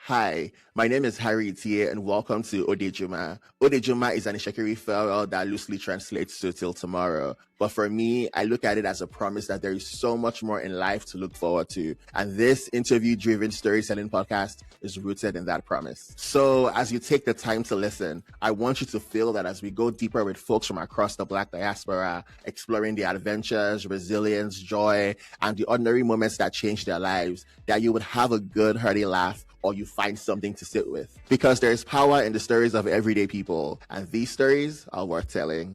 Hi, my name is Harry Itie and welcome to Odejuma. Odejuma is an Ishekiri farewell that loosely translates to till tomorrow. But for me, I look at it as a promise that there is so much more in life to look forward to. And this interview-driven storytelling podcast is rooted in that promise. So as you take the time to listen, I want you to feel that as we go deeper with folks from across the Black diaspora, exploring the adventures, resilience, joy, and the ordinary moments that change their lives, that you would have a good, hearty laugh or you find something to sit with. Because there's power in the stories of everyday people, and these stories are worth telling.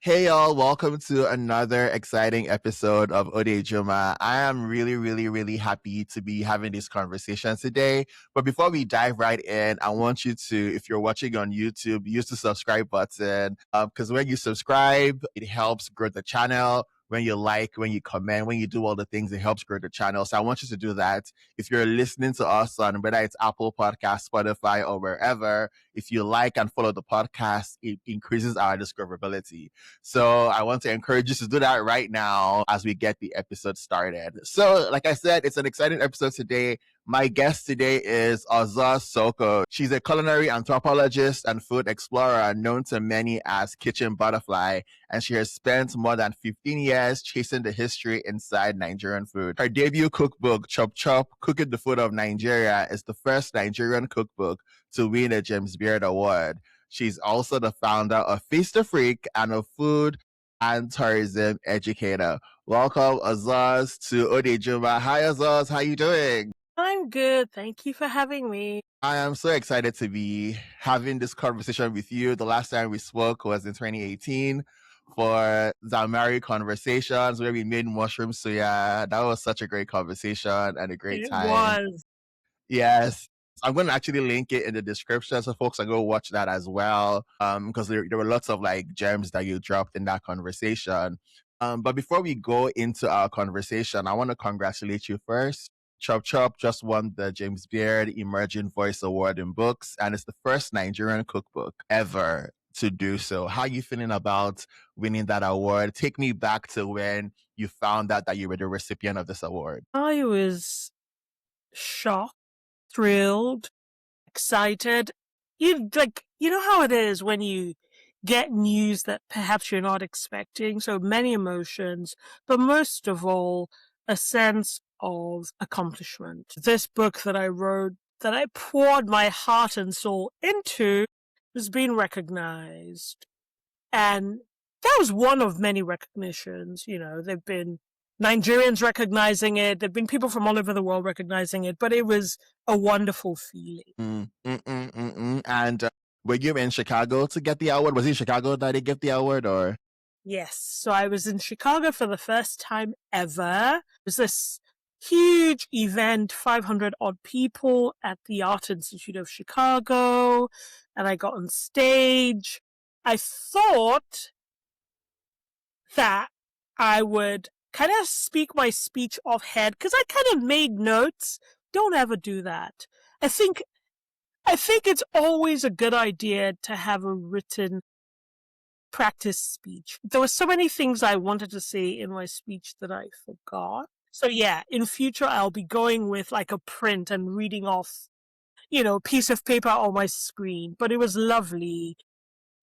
Hey y'all, welcome to another exciting episode of Odejuma. I am really happy to be having this conversation today. But before we dive right in, I want you to, if you're watching on YouTube, use the subscribe button. Because when you subscribe, it helps grow the channel. When you like, when you comment, when you do all the things, it helps grow the channel. So I want you to do that. If you're listening to us on whether it's Apple Podcasts, Spotify, or wherever, if you like and follow the podcast, it increases our discoverability. So I want to encourage you to do that right now as we get the episode started. So like I said, it's an exciting episode today. My guest today is Ozoz Sokoh. She's a culinary anthropologist and food explorer known to many as Kitchen Butterfly, and she has spent more than 15 years chasing the history inside Nigerian food. Her debut cookbook, Chop Chop, Cooking the Food of Nigeria, is the first Nigerian cookbook to win a James Beard Award. She's also the founder of Feast to Freak and a food and tourism educator. Welcome, Ozoz, to Odejuma. Hi, Ozoz. How you doing? I'm good. Thank you for having me. I am so excited to be having this conversation with you. The last time we spoke was in 2018 for Zamari Conversations, where we made mushroom suya. That was such a great conversation and a great It time. was. Yes. I'm going to actually link it in the description so folks can go watch that as well. Because there were lots of like gems that you dropped in that conversation. But before we go into our conversation, I want to congratulate you first. Chop Chop just won the James Beard Emerging Voice Award in books, and it's the first Nigerian cookbook ever to do so. How are you feeling about winning that award? Take me back to when you found out that you were the recipient of this award. I was shocked, thrilled, excited. You know how it is when you get news that perhaps you're not expecting. So many emotions, but most of all, a sense of accomplishment. This book that I wrote, that I poured my heart and soul into, has been recognized. And that was one of many recognitions. You know, there've been Nigerians recognizing it. There've been people from all over the world recognizing it, but it was a wonderful feeling. And were you in Chicago to get the award? Was it in Chicago that they gave the award, or? Yes. So I was in Chicago for the first time ever. It was this huge event, 500 odd people at the Art Institute of Chicago, and I got on stage. I thought that I would kind of speak my speech offhand because I kind of made notes. Don't ever do that. I think it's always a good idea to have a written practice speech. There were so many things I wanted to say in my speech that I forgot. So yeah, in future I'll be going with like a print and reading off, a piece of paper on my screen. But it was lovely.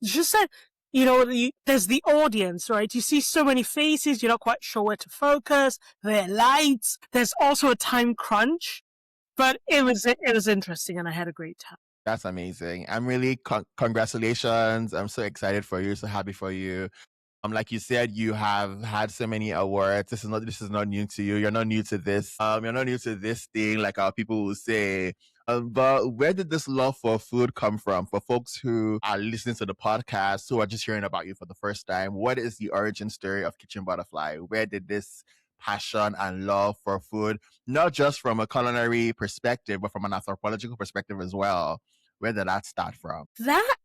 Just that, there's the audience, right? You see so many faces, you're not quite sure where to focus. There are lights. There's also a time crunch. But it was interesting and I had a great time. That's amazing. I'm really congratulations. I'm so excited for you, so happy for you. Like you said, you have had so many awards. This is not new to you. You're not new to this. You're not new to this thing, like our people will say. But where did this love for food come from? For folks who are listening to the podcast, who are just hearing about you for the first time, what is the origin story of Kitchen Butterfly? Where did this passion and love for food, not just from a culinary perspective, but from an anthropological perspective as well, where did that start from? That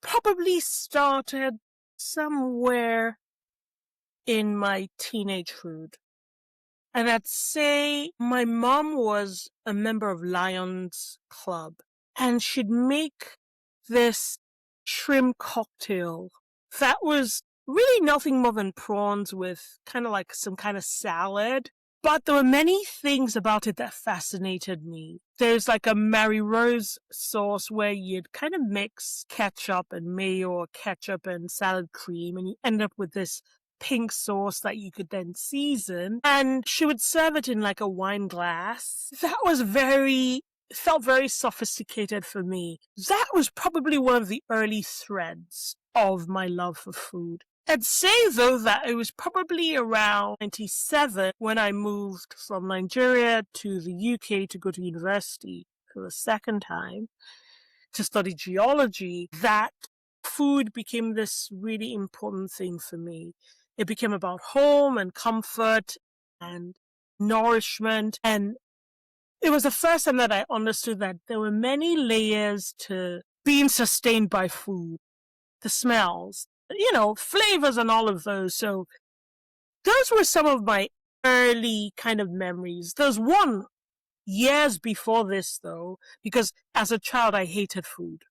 probably started somewhere in my teenagehood. And I'd say my mom was a member of Lions Club, and she'd make this shrimp cocktail that was really nothing more than prawns with kind of like some kind of salad. But there were many things about it that fascinated me. There's like a Mary Rose sauce where you'd kind of mix ketchup and mayo or ketchup and salad cream, and you end up with this pink sauce that you could then season. And she would serve it in like a wine glass. That was felt very sophisticated for me. That was probably one of the early threads of my love for food. I'd say, though, that it was probably around 97 when I moved from Nigeria to the UK to go to university for the second time to study geology, that food became this really important thing for me. It became about home and comfort and nourishment. And it was the first time that I understood that there were many layers to being sustained by food. The smells, flavors and all of those. So those were some of my early kind of memories. There's one years before this, though, because as a child, I hated food,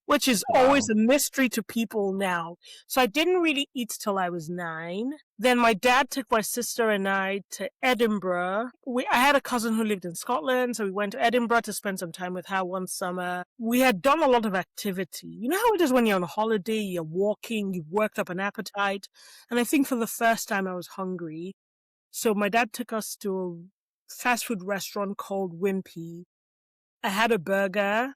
which is always Wow. a mystery to people now. So I didn't really eat till I was 9. Then my dad took my sister and I to Edinburgh. I had a cousin who lived in Scotland, so we went to Edinburgh to spend some time with her one summer. We had done a lot of activity. You know how it is when you're on a holiday, you're walking, you've worked up an appetite. And I think for the first time I was hungry. So my dad took us to a fast food restaurant called Wimpy. I had a burger,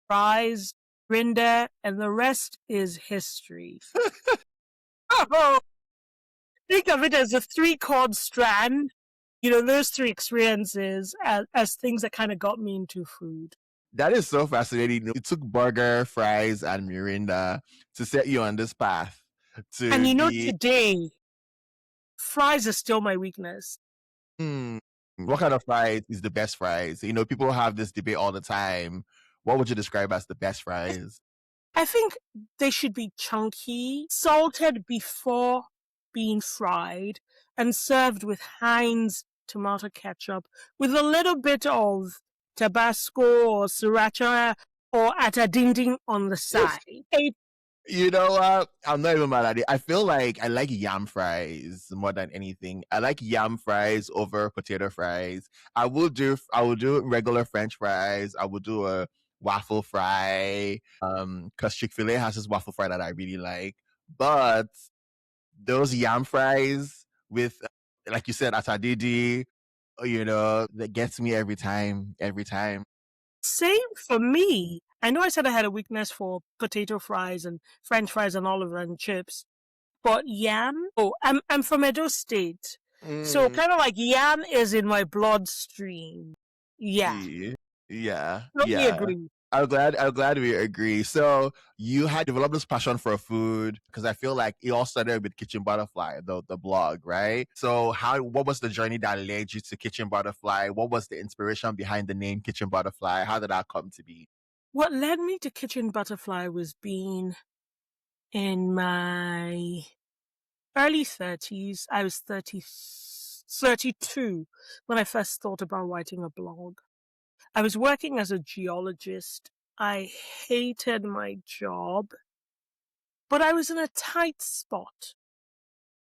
fries, Rinder, and the rest is history. Oh, think of it as a 3-chord strand. Those 3 experiences as things that kind of got me into food. That is so fascinating. It took burger, fries, and Mirinda to set you on this path And to be. today, fries is still my weakness. What kind of fries is the best fries? People have this debate all the time. What would you describe as the best fries? I think they should be chunky, salted before being fried, and served with Heinz tomato ketchup with a little bit of Tabasco or Sriracha or atadinding on the side. You know what? I'm not even mad at it. I feel like I like yam fries more than anything. I like yam fries over potato fries. I will do regular French fries. I will do a waffle fry. Because Chick-fil-A has this waffle fry that I really like. But those yam fries with, like you said, atadidi, that gets me every time. Every time. Same for me. I know I said I had a weakness for potato fries and French fries and olive and chips, but yam. Oh, I'm from Edo State, so kind of like yam is in my bloodstream. Yeah, See? Yeah, totally yeah. agree. I'm glad we agree. So you had developed this passion for food because I feel like it all started with Kitchen Butterfly, the blog, right? So what was the journey that led you to Kitchen Butterfly? What was the inspiration behind the name Kitchen Butterfly? How did that come to be? What led me to Kitchen Butterfly was being in my early 30s. I was 32 when I first thought about writing a blog. I was working as a geologist. I hated my job, but I was in a tight spot.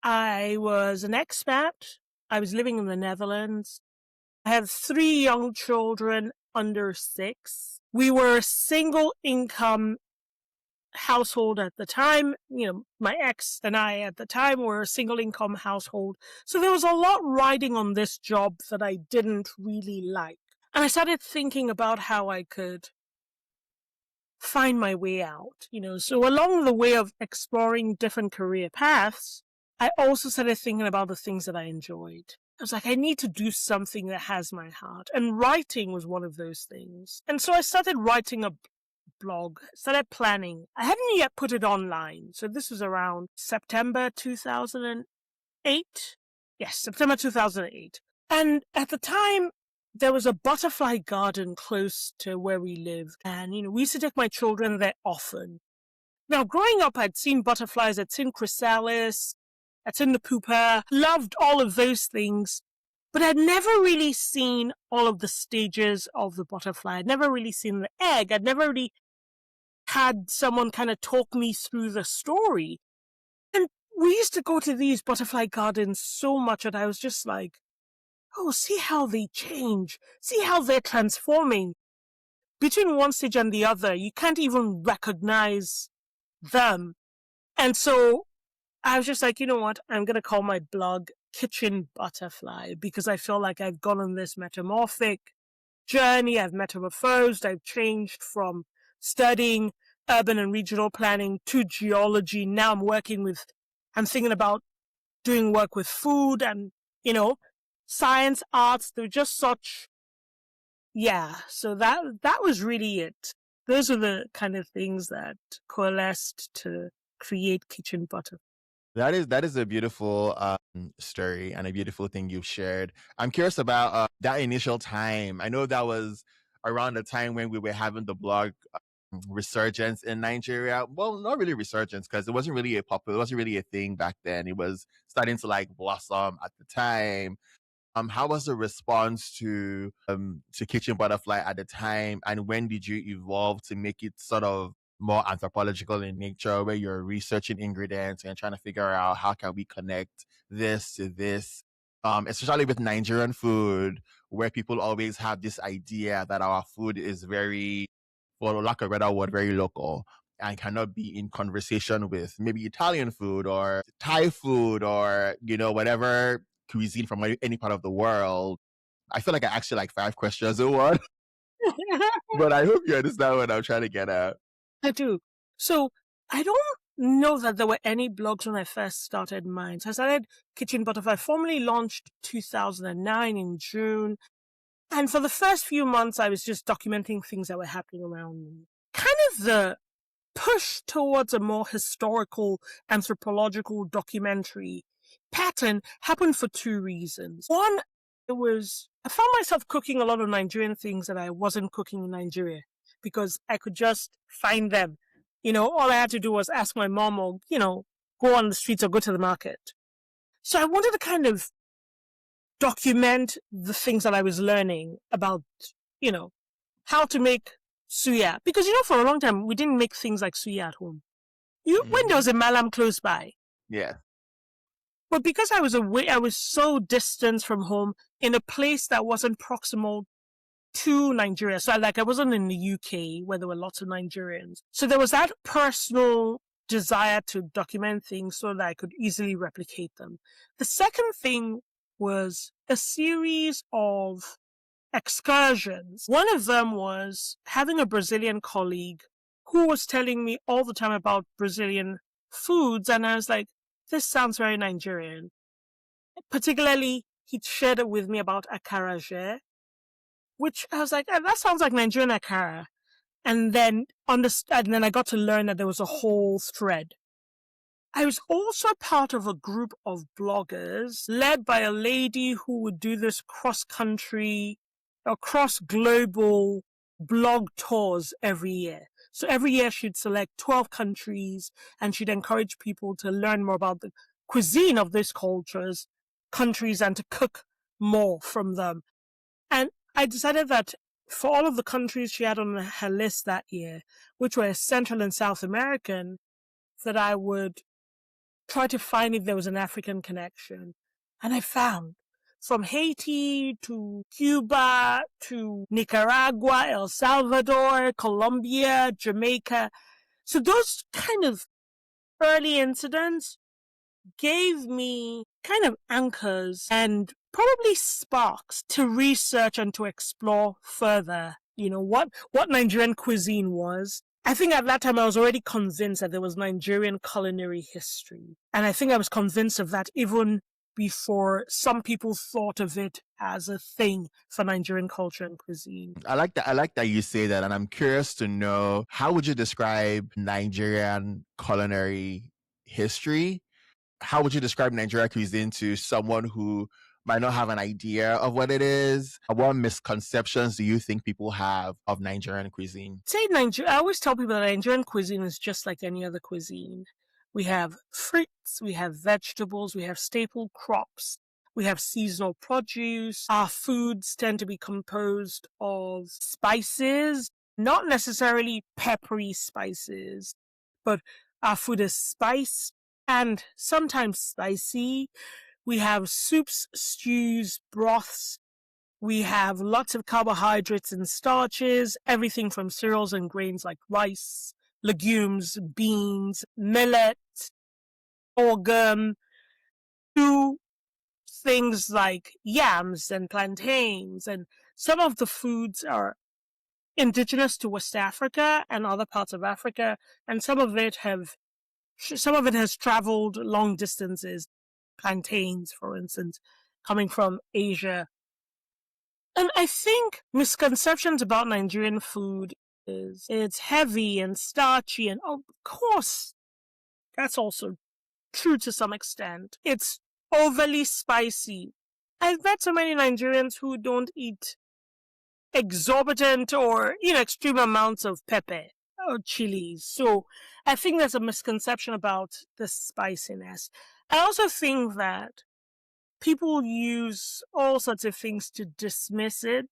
I was an expat. I was living in the Netherlands. I had 3 young children under 6. We were a single income household at the time. My ex and I at the time were a single income household. So there was a lot riding on this job that I didn't really like. And I started thinking about how I could find my way out, So along the way of exploring different career paths, I also started thinking about the things that I enjoyed. I was like, I need to do something that has my heart. And writing was one of those things. And so I started writing a blog, started planning. I hadn't yet put it online. So this was around September 2008. Yes, September 2008. And at the time, there was a butterfly garden close to where we lived. And, we used to take my children there often. Now, growing up, I'd seen butterflies, I'd seen chrysalis, I'd seen the pupa, loved all of those things. But I'd never really seen all of the stages of the butterfly. I'd never really seen the egg. I'd never really had someone kind of talk me through the story. And we used to go to these butterfly gardens so much that I was just like, oh, see how they change. See how they're transforming. Between one stage and the other, you can't even recognize them. And so I was just like, you know what? I'm going to call my blog Kitchen Butterfly because I feel like I've gone on this metamorphic journey. I've metamorphosed. I've changed from studying urban and regional planning to geology. Now I'm thinking about doing work with food and, science, arts. They're just such, yeah. So that was really it. Those are the kind of things that coalesced to create Kitchen Butterfly. That is a beautiful story and a beautiful thing you've shared. I'm curious about that initial time. I know that was around the time when we were having the blog resurgence in Nigeria. Well, not really resurgence because it wasn't really it wasn't really a thing back then. It was starting to like blossom at the time. How was the response to Kitchen Butterfly at the time, and when did you evolve to make it sort of more anthropological in nature, where you're researching ingredients and trying to figure out how can we connect this to this, especially with Nigerian food, where people always have this idea that our food is very, for lack of a better word, very local and cannot be in conversation with maybe Italian food or Thai food or, whatever cuisine from any part of the world. I feel like I asked you like 5 questions in one, but I hope you understand what I'm trying to get at. I do. So I don't know that there were any blogs when I first started mine. So I started Kitchen Butterfly, formally launched 2009 in June. And for the first few months, I was just documenting things that were happening around me. Kind of the push towards a more historical, anthropological documentary pattern happened for two reasons. One, I found myself cooking a lot of Nigerian things that I wasn't cooking in Nigeria because I could just find them. All I had to do was ask my mom or, go on the streets or go to the market. So I wanted to kind of document the things that I was learning about, how to make suya. Because, for a long time, we didn't make things like suya at home. When there was a malam close by. Yeah. But because I was away, I was so distant from home in a place that wasn't proximal to Nigeria. So I wasn't in the UK where there were lots of Nigerians. So there was that personal desire to document things so that I could easily replicate them. The second thing was a series of excursions. One of them was having a Brazilian colleague who was telling me all the time about Brazilian foods. And I was like, this sounds very Nigerian. Particularly, he shared it with me about akara, which I was like, that sounds like Nigerian akara. And then I got to learn that there was a whole thread. I was also part of a group of bloggers led by a lady who would do this cross-country or cross-global blog tours every year. So every year she'd select 12 countries and she'd encourage people to learn more about the cuisine of these countries, and to cook more from them. And I decided that for all of the countries she had on her list that year, which were Central and South American, that I would try to find if there was an African connection. And I found from Haiti to Cuba to Nicaragua, El Salvador, Colombia, Jamaica. So those kind of early incidents gave me kind of anchors and probably sparks to research and to explore further, what Nigerian cuisine was. I think at that time I was already convinced that there was Nigerian culinary history. And I think I was convinced of that even before some people thought of it as a thing for Nigerian culture and cuisine. I like that. I like that you say that. And I'm curious to know, how would you describe Nigerian culinary history? How would you describe Nigerian cuisine to someone who might not have an idea of what it is? What misconceptions do you think people have of Nigerian cuisine? I always tell people that Nigerian cuisine is just like any other cuisine. We have fruits, we have vegetables, we have staple crops, we have seasonal produce. Our foods tend to be composed of spices, not necessarily peppery spices, but our food is spiced and sometimes spicy. We have soups, stews, broths. We have lots of carbohydrates and starches, everything from cereals and grains like rice, legumes, beans, millet, sorghum, to things like yams and plantains. And some of the foods are indigenous to West Africa and other parts of Africa, and some of it has traveled long distances. Plantains, for instance, coming from Asia. And I think misconceptions about Nigerian food is it's heavy and starchy, and of course, that's also true to some extent. It's overly spicy. I've met so many Nigerians who don't eat exorbitant or extreme amounts of pepper or chilies. So I think there's a misconception about the spiciness. I also think that people use all sorts of things to dismiss it,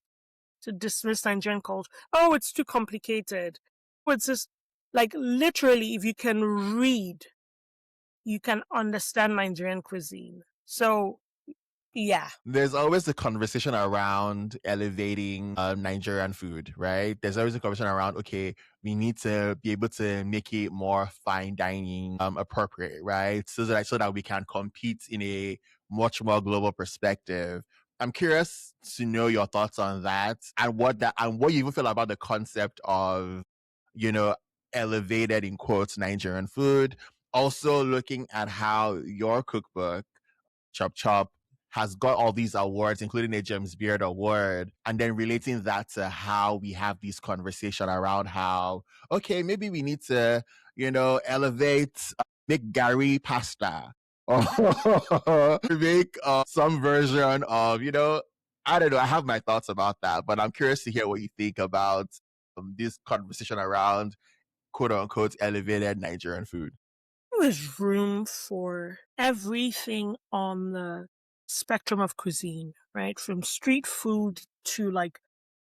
to dismiss Nigerian culture. Oh, it's too complicated. It's just like literally, if you can read, you can understand Nigerian cuisine. So yeah. There's always a conversation around elevating Nigerian food, right? There's always a conversation around, okay, we need to be able to make it more fine dining appropriate, right? So that we can compete in a much more global perspective. I'm curious to know your thoughts on that and what you even feel about the concept of, you know, elevated in quotes Nigerian food. Also looking at how your cookbook, Chop Chop, has got all these awards, including a James Beard Award, and then relating that to how we have this conversation around how, okay, maybe we need to, elevate, make Gary pasta, or make some version of, I don't know. I have my thoughts about that, but I'm curious to hear what you think about this conversation around quote unquote elevated Nigerian food. There's room for everything on the spectrum of cuisine, right? From street food to like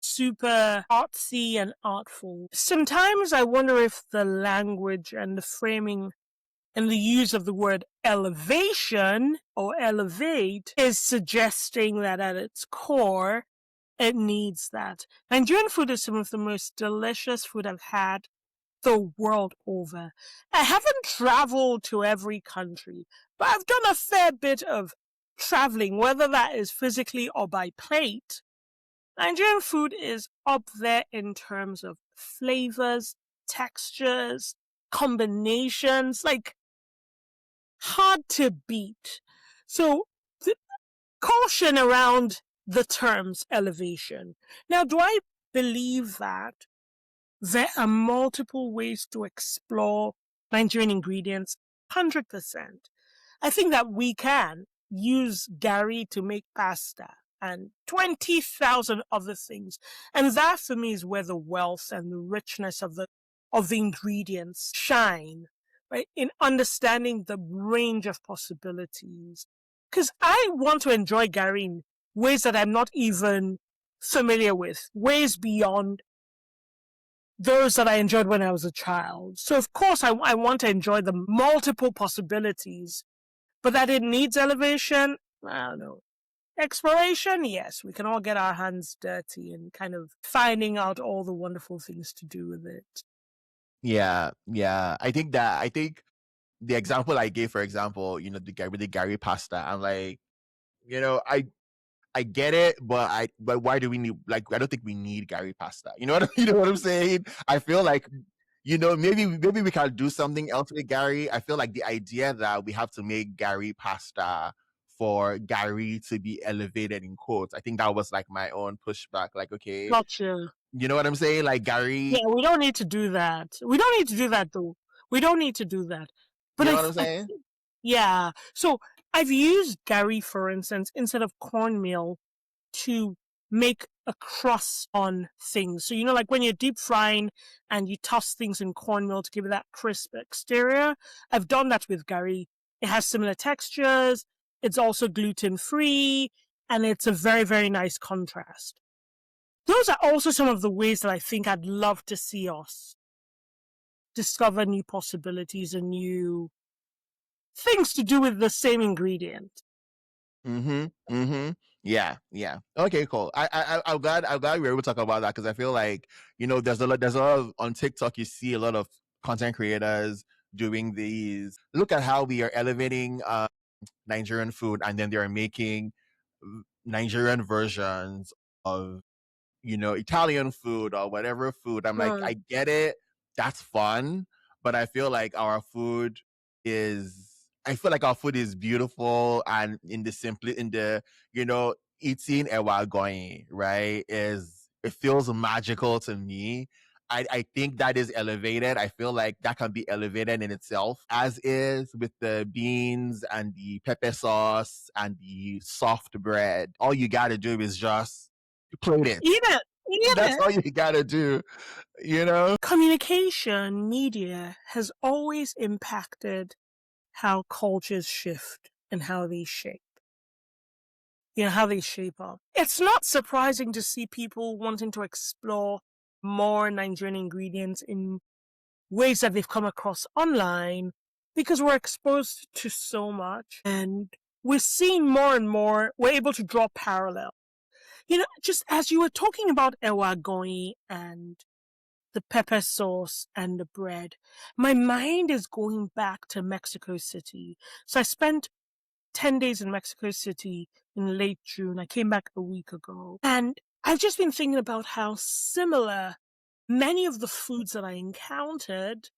super artsy and artful. Sometimes I wonder if the language and the framing and the use of the word elevation or elevate is suggesting that at its core, it needs that. Nigerian food is some of the most delicious food I've had the world over. I haven't traveled to every country, but I've done a fair bit of traveling, whether that is physically or by plate. Nigerian food is up there in terms of flavors, textures, combinations, like hard to beat. So, caution around the terms elevation. Now, do I believe that there are multiple ways to explore Nigerian ingredients? 100%. I think that we can use gari to make pasta and 20,000 other things. And that for me is where the wealth and the richness of the ingredients shine, right? In understanding the range of possibilities. Because I want to enjoy gari in ways that I'm not even familiar with, ways beyond those that I enjoyed when I was a child. So of course I want to enjoy the multiple possibilities, but that it needs elevation, I don't know. Exploration, yes, we can all get our hands dirty and kind of finding out all the wonderful things to do with it. Yeah, yeah. I think the example I gave, for example, the guy with the Gary pasta, I'm like, I get it, but why do we need, like, I don't think we need Gary pasta. You know what you know what I'm saying? I feel like, maybe we can do something else with Gary. I feel like the idea that we have to make Gary pasta for Gary to be elevated in quotes, I think that was like my own pushback. Like, okay, Gotcha. you know what I'm saying? Like Gary, Yeah, we don't need to do that. We don't need to do that though. We don't need to do that. But you know what I'm saying? yeah. So I've used gari, for instance, instead of cornmeal to make a crust on things. So, like when you're deep frying and you toss things in cornmeal to give it that crisp exterior, I've done that with gari. It has similar textures. It's also gluten-free, and it's a very, very nice contrast. Those are also some of the ways that I think I'd love to see us discover new possibilities and new things to do with the same ingredient. Mm-hmm. Mm-hmm. Yeah. Yeah. Okay. Cool. I'm glad we were able to talk about that because I feel like there's a lot of on TikTok you see a lot of content creators doing these. Look at how we are elevating Nigerian food, and then they're making Nigerian versions of Italian food or whatever food. I'm like, I get it. That's fun. But I feel like our food is beautiful, and eating ewa going, right? It feels magical to me. I think that is elevated. I feel like that can be elevated in itself as is with the beans and the pepper sauce and the soft bread. All you got to do is just plate it. Eat it. Eat That's it. all you gotta do, you know? Communication media has always impacted how cultures shift and how they shape. How they shape up. It's not surprising to see people wanting to explore more Nigerian ingredients in ways that they've come across online because we're exposed to so much and we're seeing more and more, we're able to draw parallel. Just as you were talking about ewa goyi and the pepper sauce and the bread, my mind is going back to Mexico City. So I spent 10 days in Mexico City in late June. I came back a week ago. And I've just been thinking about how similar many of the foods that I encountered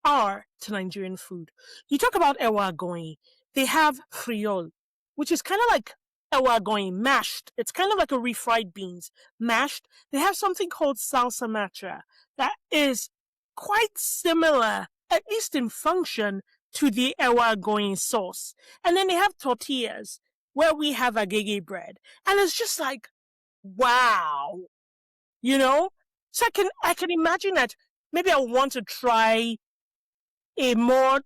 are to Nigerian food. You talk about ewa goyi. They have friol, which is kind of like ewa goyi mashed. It's kind of like a refried beans mashed. They have something called salsa macha that is quite similar, at least in function, to the ewa goyi sauce. And then they have tortillas where we have agege bread. And it's just like, wow, you know? So I can imagine that maybe I want to try a more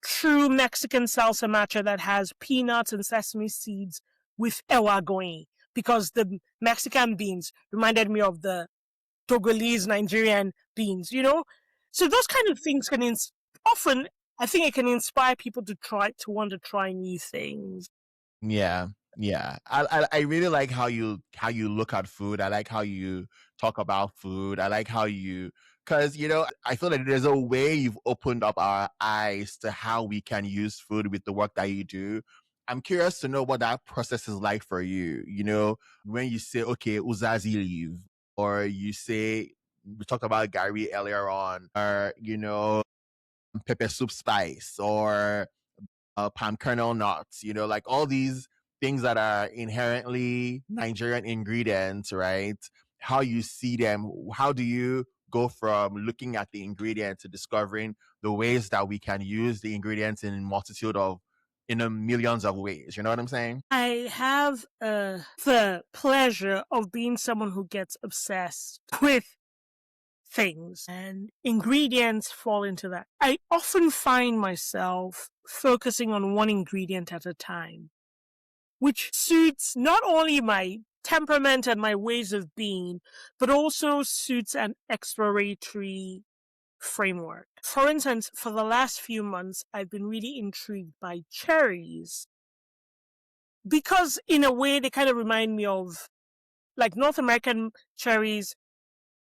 true Mexican salsa macha that has peanuts and sesame seeds with ewa goyi, because the Mexican beans reminded me of the Togolese Nigerian beans. So those kind of things often, I think it can inspire people to want to try new things. Yeah. Yeah. I really like how you look at food. I like how you talk about food. I like how you because I feel like there's a way you've opened up our eyes to how we can use food with the work that you do. I'm curious to know what that process is like for you. When you say, okay, uzazi leave, or you say we talked about Gary earlier on, or pepper soup spice, or palm kernel nuts, like all these things that are inherently Nigerian ingredients, right? How you see them, how do you go from looking at the ingredients to discovering the ways that we can use the ingredients in a millions of ways? You know what I'm saying? I have the pleasure of being someone who gets obsessed with things, and ingredients fall into that. I often find myself focusing on one ingredient at a time, which suits not only my temperament and my ways of being, but also suits an exploratory framework. For instance, for the last few months, I've been really intrigued by cherries because, in a way, they kind of remind me of like North American cherries.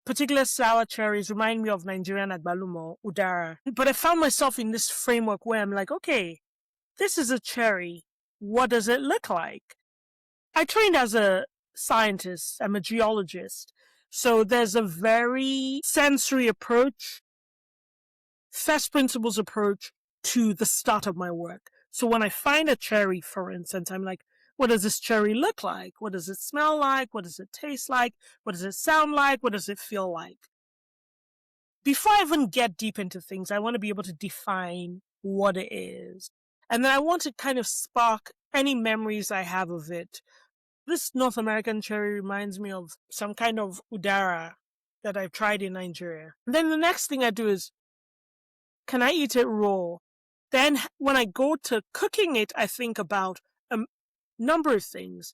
Particular sour cherries remind me of Nigerian agbalumo, udara. But I found myself in this framework where I'm like, okay, this is a cherry. What does it look like? I trained as a scientist. I'm a geologist. So there's a very sensory approach, first principles approach to the start of my work. So when I find a cherry, for instance, I'm like, what does this cherry look like? What does it smell like? What does it taste like? What does it sound like? What does it feel like? Before I even get deep into things, I want to be able to define what it is. And then I want to kind of spark any memories I have of it. This North American cherry reminds me of some kind of udara that I've tried in Nigeria. And then the next thing I do is, can I eat it raw? Then when I go to cooking it, I think about a number of things.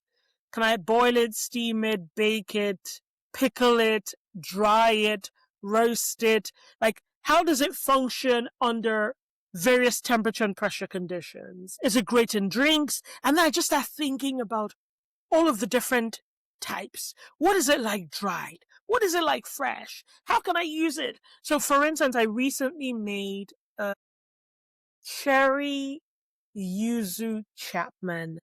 Can I boil it, steam it, bake it, pickle it, dry it, roast it? Like, how does it function under various temperature and pressure conditions? Is it great in drinks? And then I just start thinking about all of the different types. What is it like dried? What is it like fresh? How can I use it? So, for instance, I recently made a cherry yuzu chapman.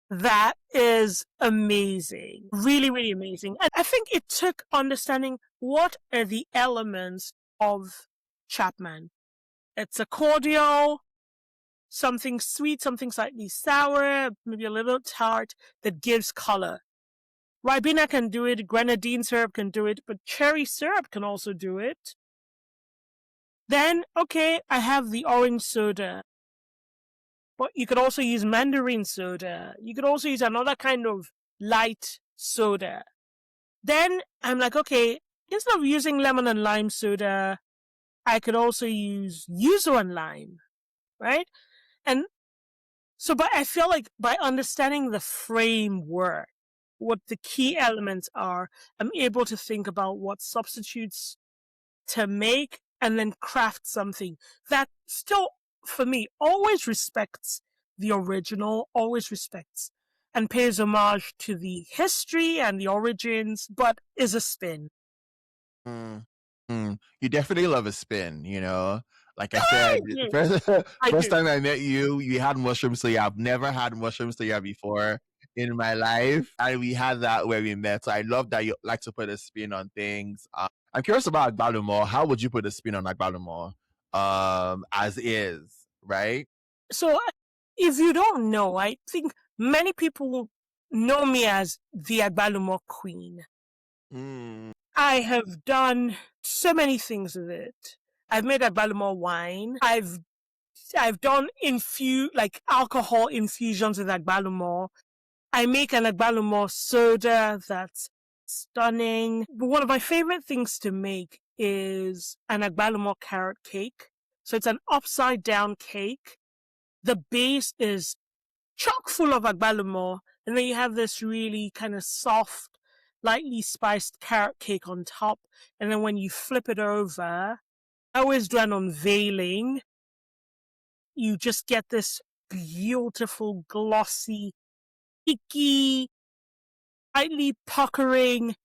That is amazing. Really, really amazing. And I think it took understanding what are the elements of chapman. It's a cordial, something sweet, something slightly sour, maybe a little tart that gives color. Ribena can do it, grenadine syrup can do it, but cherry syrup can also do it. Then, okay, I have the orange soda. But you could also use mandarin soda. You could also use another kind of light soda. Then I'm like, okay, instead of using lemon and lime soda, I could also use yuzu and lime, right? And so, but I feel like by understanding the framework, what the key elements are, I'm able to think about what substitutes to make and then craft something that still, for me, always respects the original, always respects and pays homage to the history and the origins, but is a spin. Mm, You definitely love a spin, you know. Like I I said, I first do. time I met you, you had mushroom soya. I've never had mushroom soya before in my life, and we had that where we met. So I love that you like to put a spin on things. I'm curious about agbalumo. How would you put a spin on agbalumo? As is, right? So, if you don't know, I think many people know me as the Agbalumo Queen. Mm. I have done so many things with it. I've made Agbalumo wine. I've done like alcohol infusions with Agbalumo. I make an Agbalumo soda that's stunning. But one of my favorite things to make is an Agbalumo carrot cake. So it's an upside down cake. The base is chock full of agbalumo, and then you have this really kind of soft, lightly spiced carrot cake on top. And then when you flip it over, I always do an unveiling. You just get this beautiful, glossy, icky, slightly puckering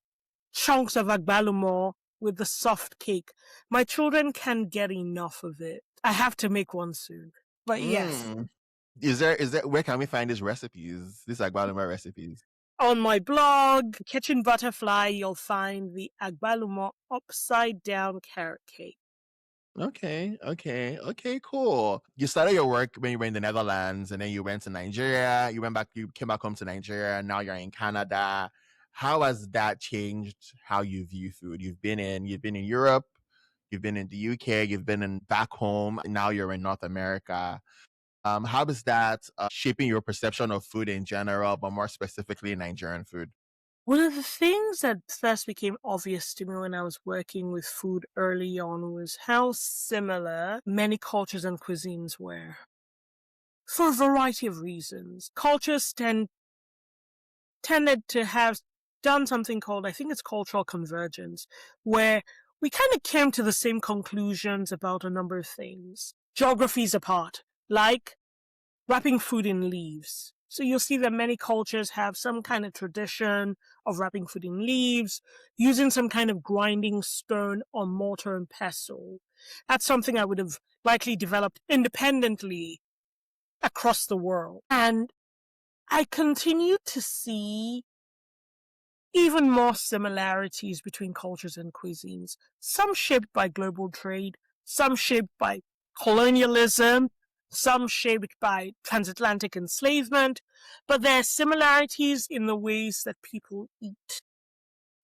chunks of agbalumo with the soft cake. My children can't get enough of it. I have to make one soon. But yes, Mm. Where can we find these recipes? These agbalumo recipes? on my blog, Kitchen Butterfly, you'll find the agbalumo upside down carrot cake. Okay, cool. You started your work when you were in the Netherlands, and then you went to Nigeria. You came back home to Nigeria, and now you're in Canada. How has that changed how you view food? You've been in Europe, you've been in the UK, you've been in back home, and now you're in North America. How is that shaping your perception of food in general, but more specifically Nigerian food? One of the things that first became obvious to me when I was working with food early on was how similar many cultures and cuisines were. For a variety of reasons. Cultures tended to have done something called, I think it's cultural convergence, where we kind of came to the same conclusions about a number of things. Geographies apart, like wrapping food in leaves. So you'll see that many cultures have some kind of tradition of wrapping food in leaves, using some kind of grinding stone or mortar and pestle. That's something I would have likely developed independently across the world. And I continue to see even more similarities between cultures and cuisines, some shaped by global trade, some shaped by colonialism, some shaped by transatlantic enslavement, but there are similarities in the ways that people eat,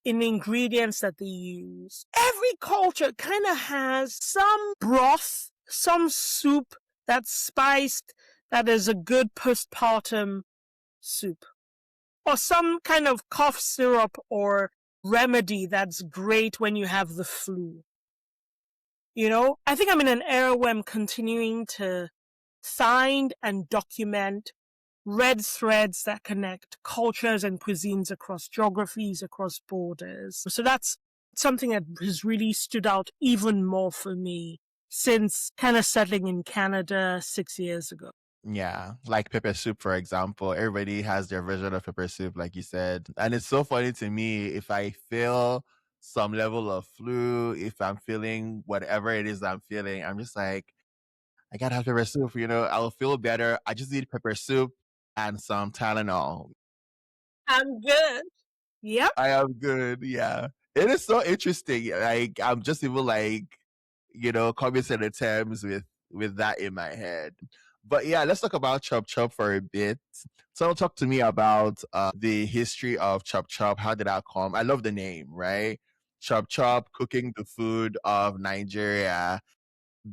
in the ingredients that they use. Every culture kind of has some broth, some soup that's spiced, that is a good postpartum soup, or some kind of cough syrup or remedy that's great when you have the flu. You know, I think I'm in an era where I'm continuing to find and document red threads that connect cultures and cuisines across geographies, across borders. So that's something that has really stood out even more for me since kind of settling in Canada 6 years ago. Yeah, like pepper soup, for example. Everybody has their version of pepper soup, like you said. And it's so funny to me if I feel some level of flu, if I'm feeling whatever it is I'm feeling, I'm just like, I gotta have pepper soup, I'll feel better. I just need pepper soup and some Tylenol. I'm good. Yep. I am good. Yeah. It is so interesting. Like I'm just even like, coming to the terms with that in my head. But yeah, let's talk about Chop Chop for a bit. So talk to me about the history of Chop Chop. How did that come? I love the name, right? Chop Chop, cooking the food of Nigeria.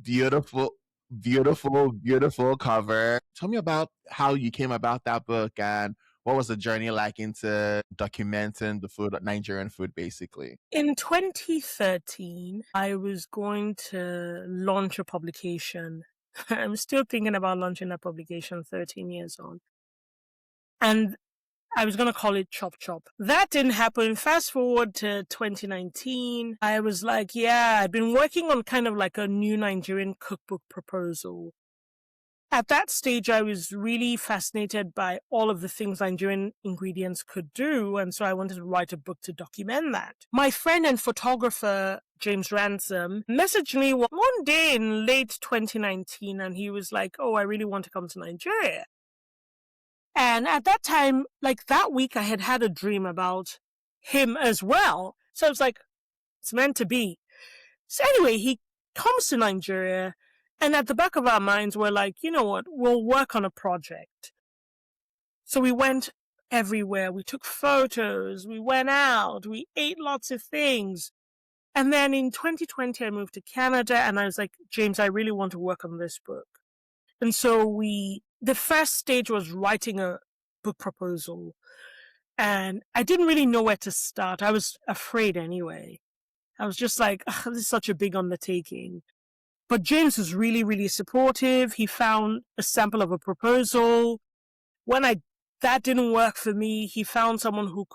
Beautiful, beautiful, beautiful cover. Tell me about how you came about that book and what was the journey like into documenting the food, Nigerian food, basically? In 2013, I was going to launch a publication. I'm still thinking about launching a publication 13 years on. And I was going to call it Chop Chop. That didn't happen. Fast forward to 2019. I was like, yeah, I've been working on kind of like a new Nigerian cookbook proposal. At that stage, I was really fascinated by all of the things Nigerian ingredients could do, and so I wanted to write a book to document that. My friend and photographer, James Ransom, messaged me one day in late 2019, and he was like, oh, I really want to come to Nigeria. And at that time, like that week, I had had a dream about him as well. So I was like, it's meant to be. So anyway, he comes to Nigeria, and at the back of our minds, we're like, you know what, we'll work on a project. So we went everywhere. We took photos. We went out. We ate lots of things. And then in 2020, I moved to Canada, and I was like, James, I really want to work on this book. And so the first stage was writing a book proposal. And I didn't really know where to start. I was afraid anyway. I was just like, this is such a big undertaking. But James was really, really supportive. He found a sample of a proposal. When that didn't work for me, he found someone who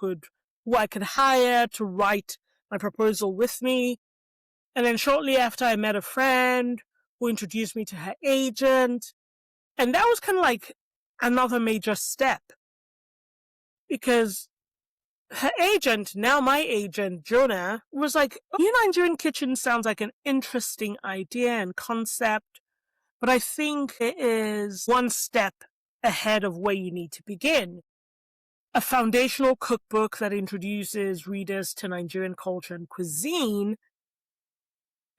I could hire to write my proposal with me. And then shortly after, I met a friend who introduced me to her agent. And that was kind of like another major step, because her agent, now my agent, Jonah, was like, New Nigerian Kitchen sounds like an interesting idea and concept, but I think it is one step ahead of where you need to begin. A foundational cookbook that introduces readers to Nigerian culture and cuisine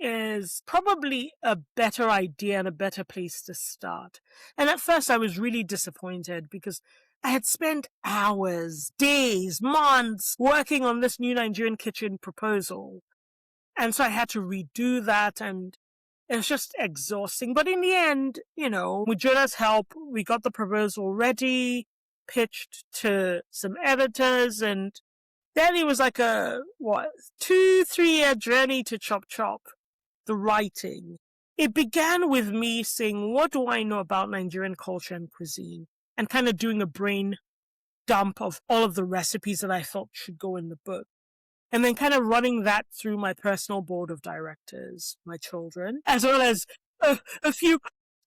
is probably a better idea and a better place to start. And at first I was really disappointed because I had spent hours, days, months working on this New Nigerian Kitchen proposal. And so I had to redo that, and it was just exhausting. But in the end, with Jonah's help, we got the proposal ready, pitched to some editors, and then it was like a 2-3 year journey to Chop Chop, the writing. It began with me saying, what do I know about Nigerian culture and cuisine? And kind of doing a brain dump of all of the recipes that I thought should go in the book. And then kind of running that through my personal board of directors, my children, as well as a few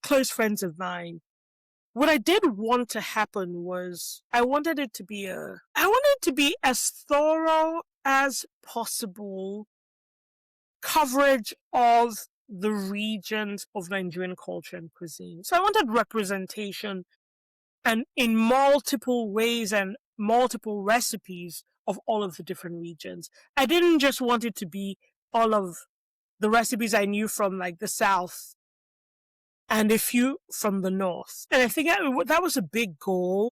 close friends of mine. What I did want to happen was I wanted it to be as thorough as possible coverage of the regions of Nigerian culture and cuisine. So I wanted representation, and in multiple ways and multiple recipes of all of the different regions. I didn't just want it to be all of the recipes I knew from like the South and a few from the North. And I think that was a big goal,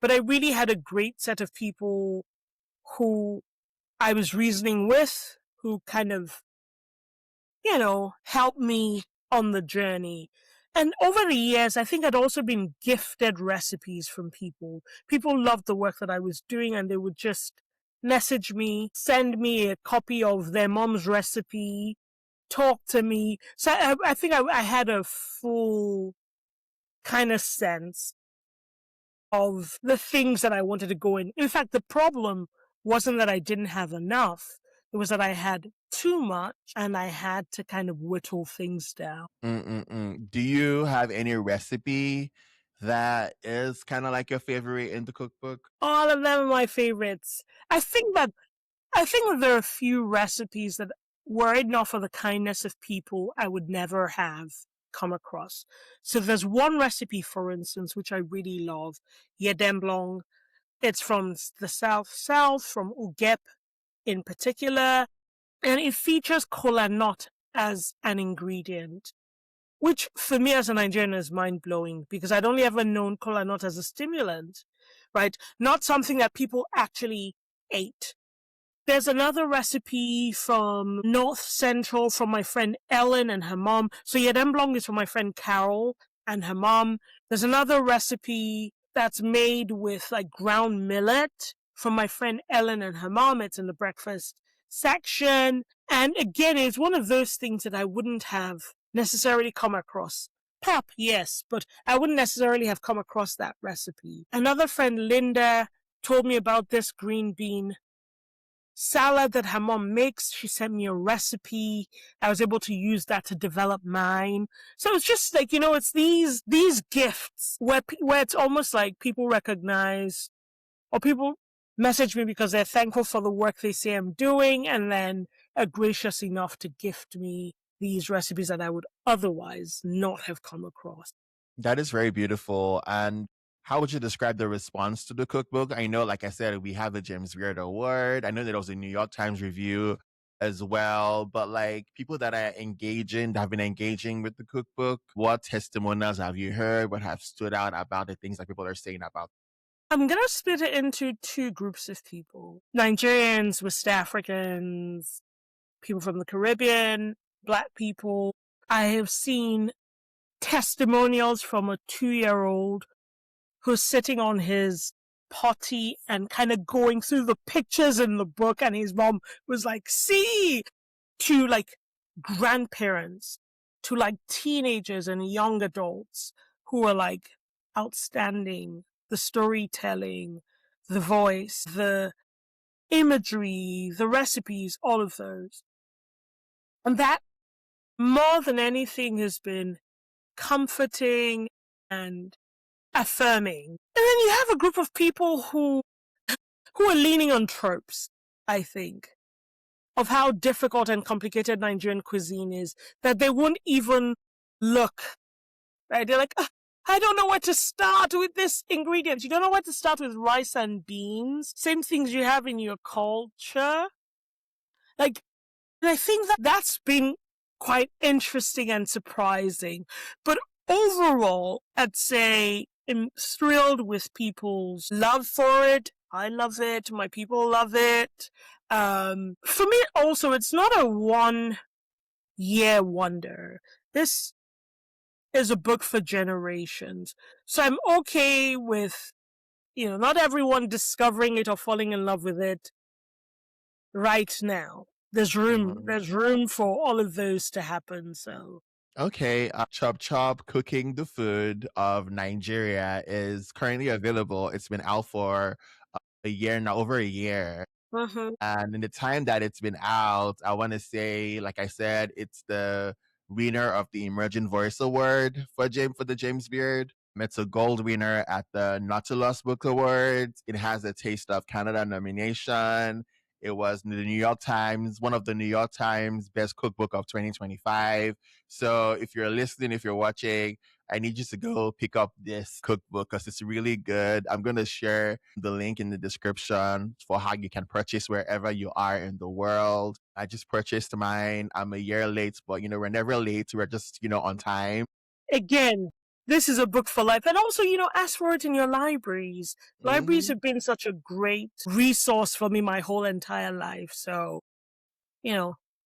but I really had a great set of people who I was reasoning with, who kind of, helped me on the journey. And over the years, I think I'd also been gifted recipes from people. People loved the work that I was doing, and they would just message me, send me a copy of their mom's recipe, talk to me. So I think I had a full kind of sense of the things that I wanted to go in. In fact, the problem wasn't that I didn't have enough. It was that I had too much and I had to kind of whittle things down. Do you have any recipe that is kind of like your favorite in the cookbook? All of them are my favorites. I think that there are a few recipes that, were it not for the kindness of people, I would never have come across. So there's one recipe, for instance, which I really love, Yedemblong. It's from the South, from Ugep in particular, and it features kola nut as an ingredient, which for me as a Nigerian is mind-blowing because I'd only ever known kola nut as a stimulant, right? Not something that people actually ate. There's another recipe from North Central from my friend Ellen and her mom. So Yedemblong is from my friend Carol and her mom. There's another recipe that's made with like ground millet from my friend Ellen and her mom. It's in the breakfast section. And again, it's one of those things that I wouldn't have necessarily come across. Pap, yes, but I wouldn't necessarily have come across that recipe. Another friend, Linda, told me about this green bean salad that her mom makes. She sent me a recipe. I was able to use that to develop mine. So it's just like, it's these gifts where it's almost like people recognize, or people message me because they're thankful for the work they say I'm doing, and then are gracious enough to gift me these recipes that I would otherwise not have come across. That is very beautiful. And how would you describe the response to the cookbook? I know, like I said, we have the James Beard Award. I know there was a New York Times review as well. But like people that are engaging, that have been engaging with the cookbook, what testimonials have you heard? What have stood out about the things that people are saying about? I'm going to split it into two groups of people: Nigerians, West Africans, people from the Caribbean, Black people. I have seen testimonials from a 2-year-old who's sitting on his potty and kind of going through the pictures in the book, and his mom was like, see, to like grandparents, to like teenagers and young adults who are like outstanding. The storytelling, the voice, the imagery, the recipes, all of those. And that, more than anything, has been comforting and affirming. And then you have a group of people who are leaning on tropes, I think, of how difficult and complicated Nigerian cuisine is, that they won't even look, right? They're like, I don't know where to start with this ingredient. You don't know where to start with rice and beans. Same things you have in your culture. Like, and I think that that's been quite interesting and surprising. But overall, I'd say I'm thrilled with people's love for it. I love it. My people love it. For me, also, it's not a 1-year wonder. This is a book for generations. So I'm okay with, not everyone discovering it or falling in love with it right now. There's room. Mhm. There's room for all of those to happen. So. Okay, Chop Chop Cooking the Food of Nigeria is currently available. It's been out for a year now, over a year. Mm-hmm. And in the time that it's been out, I want to say, like I said, it's the winner of the Emerging Voice Award for the James Beard. It's a gold winner at the Nautilus Book Awards. It has a Taste of Canada nomination. It was the New York Times, one of the New York Times best cookbook of 2025. So if you're listening, if you're watching, I need you to go pick up this cookbook because it's really good. I'm going to share the link in the description for how you can purchase wherever you are in the world. I just purchased mine. I'm a year late, but we're never late. We're just, on time. Again, this is a book for life. And also, ask for it in your libraries. Libraries Mm-hmm. have been such a great resource for me my whole entire life. So,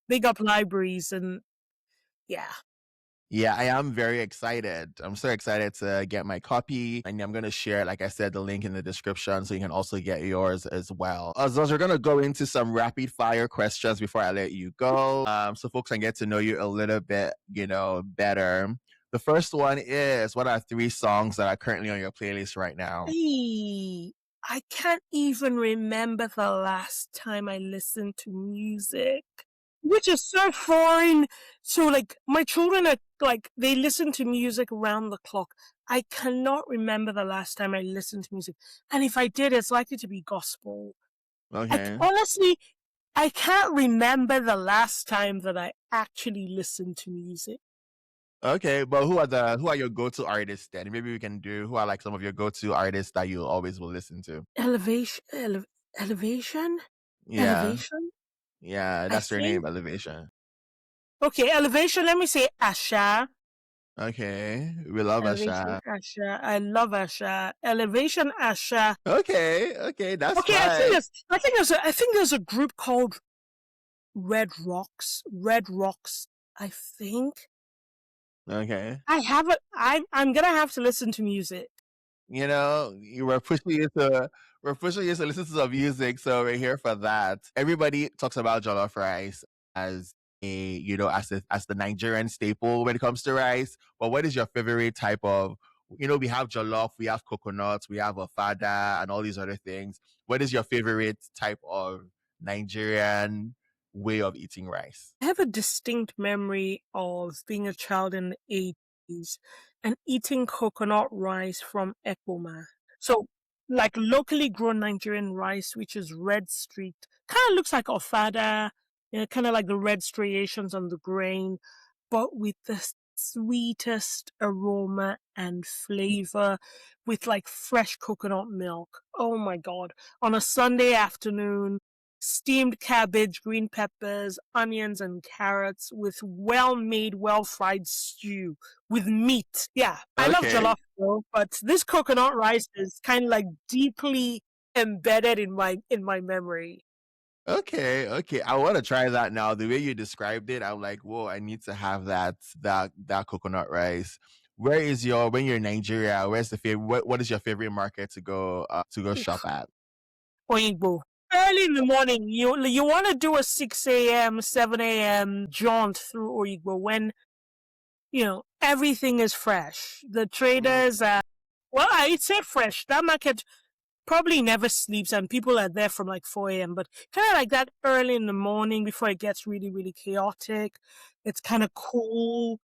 big up libraries, and yeah. Yeah, I am very excited. I'm so excited to get my copy. And I'm going to share, like I said, the link in the description so you can also get yours as well. Ozoz, we're going to go into some rapid fire questions before I let you go. So folks can get to know you a little bit, better. The first one is, what are 3 songs that are currently on your playlist right now? Hey, I can't even remember the last time I listened to music, which is so foreign. So, like, my children are like, they listen to music around the clock. I cannot remember the last time I listened to music. And if I did, it's likely to be gospel. Okay. Honestly, I can't remember the last time that I actually listened to music. Okay, but who are your go-to artists then? Maybe we can do who are like some of your go-to artists that you always will listen to. Elevation, elevation, Yeah. elevation. Yeah, I that's their name, think. Elevation. Okay, elevation. Let me say Asha. Okay. We love Elevation Asha. Asha. I love Asha. Elevation Asha. Okay, okay, that's Okay, fine. I think there's a group called Red Rocks. Red Rocks. I think. Okay. I haven't. I'm gonna have to listen to music. You know, you were pushing you to listen to some music, so we're here for that. Everybody talks about jollof rice as as the Nigerian staple when it comes to rice. But what is your favorite type of? We have jollof, we have coconuts, we have ofada, and all these other things. What is your favorite type of Nigerian way of eating rice? I have a distinct memory of being a child in the 80s and eating coconut rice from Ekboma. So, like locally grown Nigerian rice, which is red streaked, kind of looks like ofada, kind of like the red striations on the grain, but with the sweetest aroma and flavor with like fresh coconut milk. Oh my God. On a Sunday afternoon, steamed cabbage, green peppers, onions, and carrots with well-made, well-fried stew with meat. Yeah, I love Okay. jollof though, but this coconut rice is kind of like deeply embedded in my memory. Okay, okay. I want to try that now. The way you described it, I'm like, whoa, I need to have that coconut rice. Where is your when you're in Nigeria? Where's the favorite? What is your favorite market to go shop at? Oyinbo. Early in the morning, you want to do a 6 a.m., 7 a.m. jaunt through Oyigbo when, everything is fresh. The Mm, traders are, well, I said fresh. That market probably never sleeps and people are there from like 4 a.m. But kind of like that early in the morning before it gets really, really chaotic. It's kind of cool.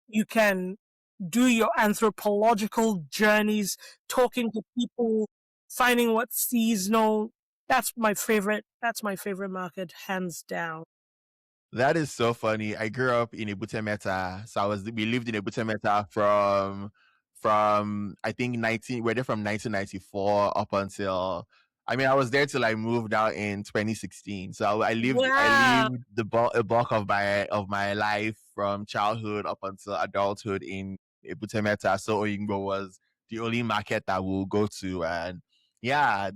You can do your anthropological journeys, talking to people, finding what's seasonal. That's my favorite market, hands down. that is so funny. I grew up in Ebute Metta, so we lived in Ebute Metta from I think 19 we're there from 1994 up until I was there till I moved out in 2016. So I Wow. lived a bulk of my life from childhood up until adulthood in Ebute Metta. So Oyingbo was the only market that we'll go to, and yeah,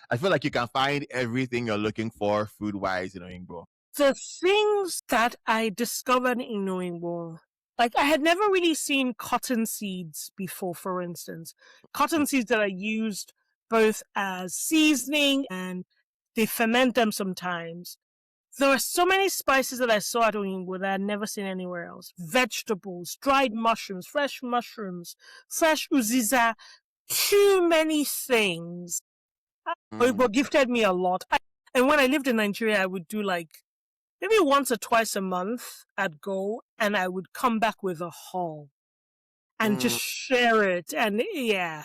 I feel like you can find everything you're looking for food wise in Oyingbo. The things that I discovered in Ningbo, like I had never really seen cotton seeds before, for instance. Cotton seeds that are used both as seasoning and they ferment them sometimes. There are so many spices that I saw at Oyingbo that I'd never seen anywhere else. Vegetables, dried mushrooms, fresh uziza, too many things. Mm. Oyingbo gifted me a lot. And when I lived in Nigeria, I would do like maybe once or twice a month I'd go and I would come back with a haul and just Mm. share it. And yeah,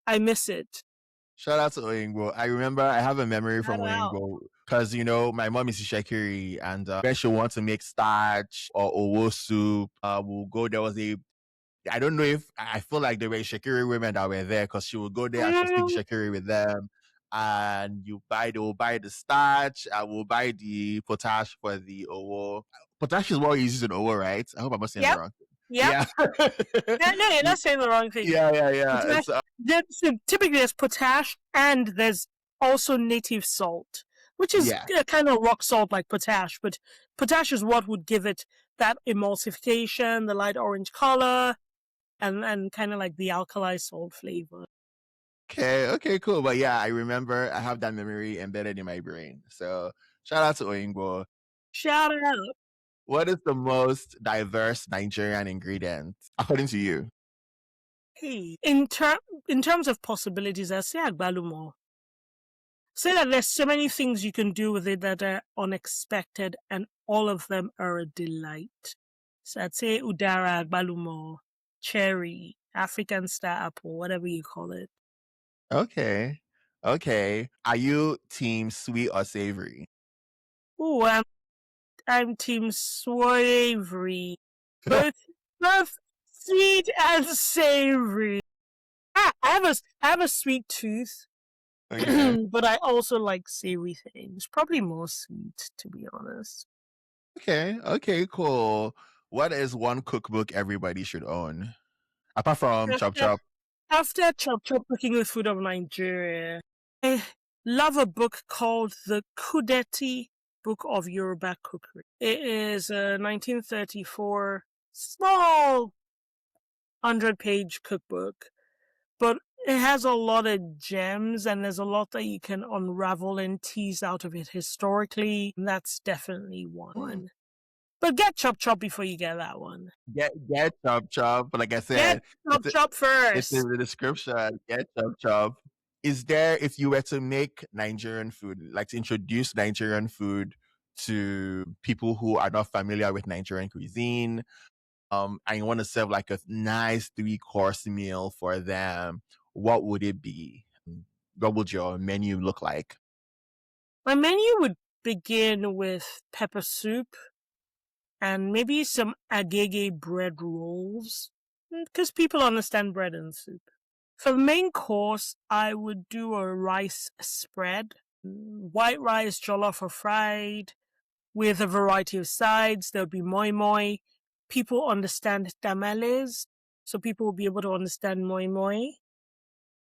I miss it. Shout out to Oyingbo. I remember I have a memory from Shout out. Oyingbo because my mom is a Shekiri, and when she wants to make starch or owo soup, we'll go. There was a I don't know if I feel like there were Shekiri women that were there because she would go there and she'll speak Mm, Shekiri with them. And they will buy the starch, I will buy the potash for the owo. Potash is what you use in owo, right? I hope I'm not saying the yep. wrong thing. Yep. Yeah. No, no, you're not saying the wrong thing. Yeah, yeah, yeah. Potash, so typically there's potash and there's also native salt, which is Yeah. kind of rock salt like potash, but potash is what would give it that emulsification, the light orange color, and kind of like the alkali salt flavor. Okay, okay, cool. But yeah, I remember I have that memory embedded in my brain. So shout out to Oyingbo. Shout out. What is the most diverse Nigerian ingredient according to you? Hey, in terms of possibilities, I say agbalumo. Say that there's so many things you can do with it that are unexpected, and all of them are a delight. So I'd say udara, agbalumo, cherry, African star apple, whatever you call it. Okay. Okay. Are you team sweet or savory? Oh, I'm team savory. Both both sweet and savory. I have a sweet tooth, Okay. but I also like savory things. Probably more sweet, to be honest. Okay. Okay, cool. What is one cookbook everybody should own? Apart from Chop After Chop. after Chop Chop Cooking with Food of Nigeria, I love a book called The Kudeti Book of Yoruba Cookery. It is a 1934 small 100-page cookbook, but it has a lot of gems and there's a lot that you can unravel and tease out of it historically. And that's definitely Mm. one. But get Chop Chop before you get that one. Get Chop Chop. But like I Get said, Chop Chop it's in first. the description. Get Chop Chop. Is there, if you were to make Nigerian food, like to introduce Nigerian food to people who are not familiar with Nigerian cuisine, and you want to serve like a nice 3-course meal for them, what would it be? What would your menu look like? My menu would begin with pepper soup and maybe some agege bread rolls, because people understand bread and soup. For the main course, I would do a rice spread, white rice, jollof or fried, with a variety of sides. There would be moi moi. People understand tamales, so people will be able to understand moi moi.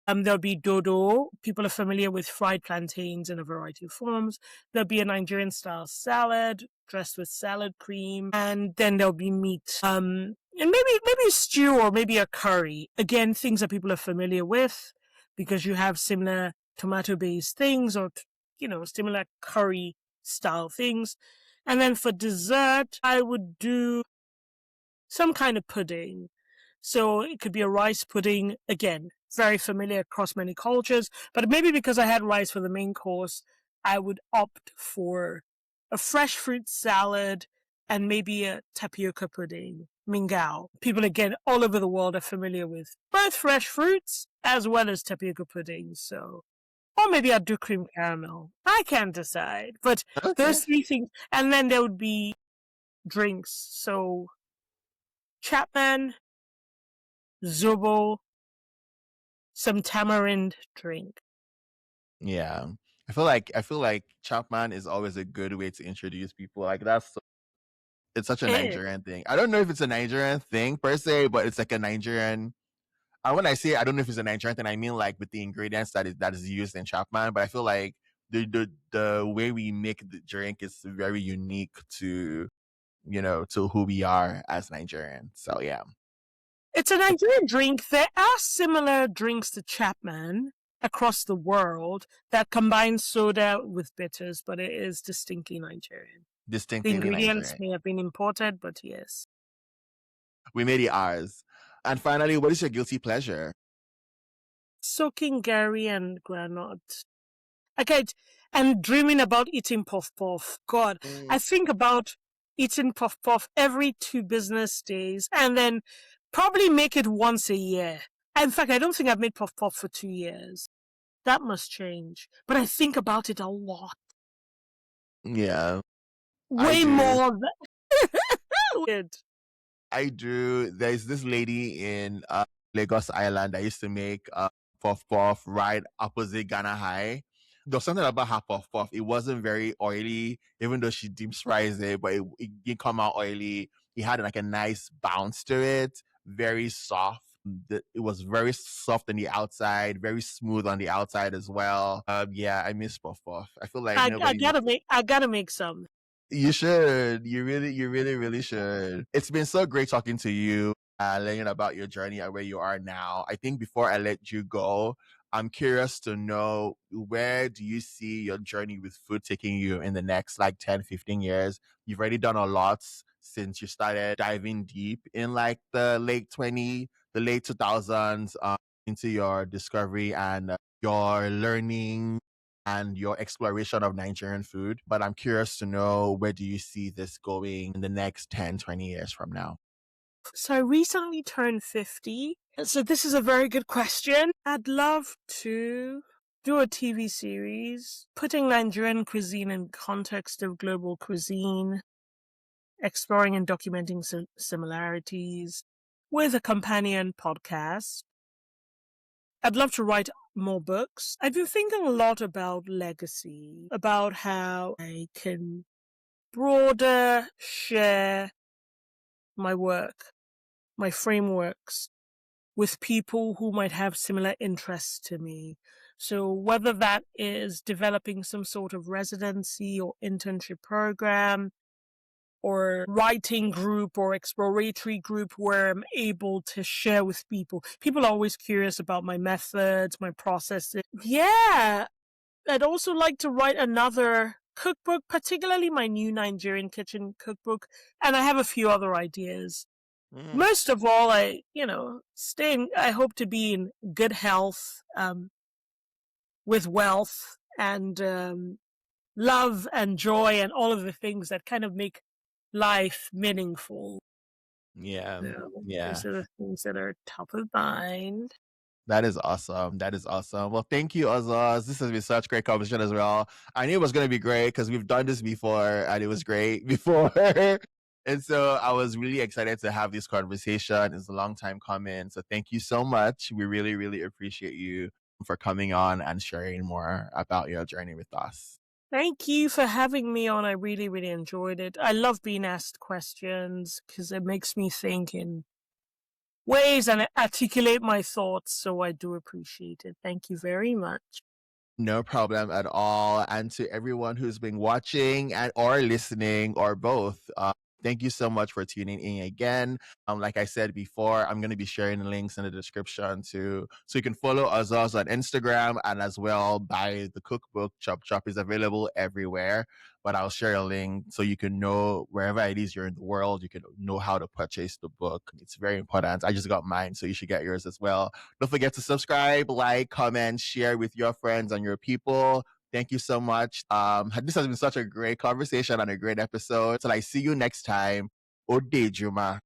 There'll be dodo. People are familiar with fried plantains in a variety of forms. There'll be a Nigerian style salad dressed with salad cream, and then there'll be meat. And maybe a stew or maybe a curry. Again, things that people are familiar with because you have similar tomato based things or similar curry style things. And then for dessert, I would do some kind of pudding. So it could be a rice pudding, again, very familiar across many cultures. But maybe because I had rice for the main course, I would opt for a fresh fruit salad and maybe a tapioca pudding, mingao. People, again, all over the world are familiar with both fresh fruits as well as tapioca pudding. So, or maybe I'd do cream caramel. I can't decide. But Okay. those three things. And then there would be drinks. So, Chapman, Zobo, some tamarind drink. Yeah. I feel like Chapman is always a good way to introduce people. Like it's such a Eh. Nigerian thing. I don't know if it's a Nigerian thing per se, but it's like a Nigerian. And when I say I don't know if it's a Nigerian thing, I mean like with the ingredients that is used in Chapman. But I feel like the way we make the drink is very unique to to who we are as Nigerians. So yeah. It's a Nigerian drink. There are similar drinks to Chapman across the world that combine soda with bitters, but it is distinctly Nigerian. The Distinctly ingredients Nigerian. may have been imported, but yes. We made it ours. And finally, what is your guilty pleasure? Soaking Gary and granite. Okay, and dreaming about eating puff puff. God, Mm. I think about eating puff puff every 2 business days and then probably make it once a year. In fact, I don't think I've made puff puff for 2 years. That must change. But I think about it a lot. Yeah, I Way do. more than weird. I do. There's this lady in Lagos Island that used to make puff puff right opposite Ghana High. There was something about her puff puff. It wasn't very oily, even though she deep fries it, but it didn't come out oily. It had like a nice bounce to it, very soft. It was very soft on the outside, very smooth on the outside as well. Yeah, I miss puff puff. I feel like I nobody. gotta make some. You should. You really, really should. It's been so great talking to you, learning about your journey and where you are now. I think before I let you go, I'm curious to know, where do you see your journey with food taking you in the next like 10, 15 years? You've already done a lot since you started diving deep in like the the late 2000s into your discovery and your learning and your exploration of Nigerian food. But I'm curious to know, where do you see this going in the next 10, 20 years from now? So I recently turned 50. So this is a very good question. I'd love to do a TV series putting Nigerian cuisine in context of global cuisine, exploring and documenting similarities with a companion podcast. I'd love to write more books. I've been thinking a lot about legacy, about how I can broader share my work, my frameworks with people who might have similar interests to me. So whether that is developing some sort of residency or internship program, or writing group or exploratory group where I'm able to share with people. People are always curious about my methods, my processes. Yeah, I'd also like to write another cookbook, particularly my new Nigerian kitchen cookbook, and I have a few other ideas. Most of all, I hope to be in good health, with wealth and love and joy and all of the things that kind of make life meaningful. Yeah. So Yeah. those are the things that are top of mind. That is awesome. That is awesome. Well, thank you, Ozoz. This has been such great conversation as well. I knew it was going to be great because we've done this before and it was great before. And so I was really excited to have this conversation. It's a long time coming. So thank you so much. We really, really appreciate you for coming on and sharing more about your journey with us. Thank you for having me on. I really, really enjoyed it. I love being asked questions because it makes me think in ways and articulate my thoughts. So I do appreciate it. Thank you very much. No problem at all. And to everyone who's been watching and or listening or both, thank you so much for tuning in again. Like I said before, I'm going to be sharing the links in the description too, so you can follow Ozoz on Instagram and as well buy the cookbook. Chop Chop is available everywhere, but I'll share a link so you can know wherever it is you're in the world, you can know how to purchase the book. It's very important. I just got mine, so you should get yours as well. Don't forget to subscribe, like, comment, share with your friends and your people. Thank you so much. This has been such a great conversation and a great episode. So I see you next time. Odejuma.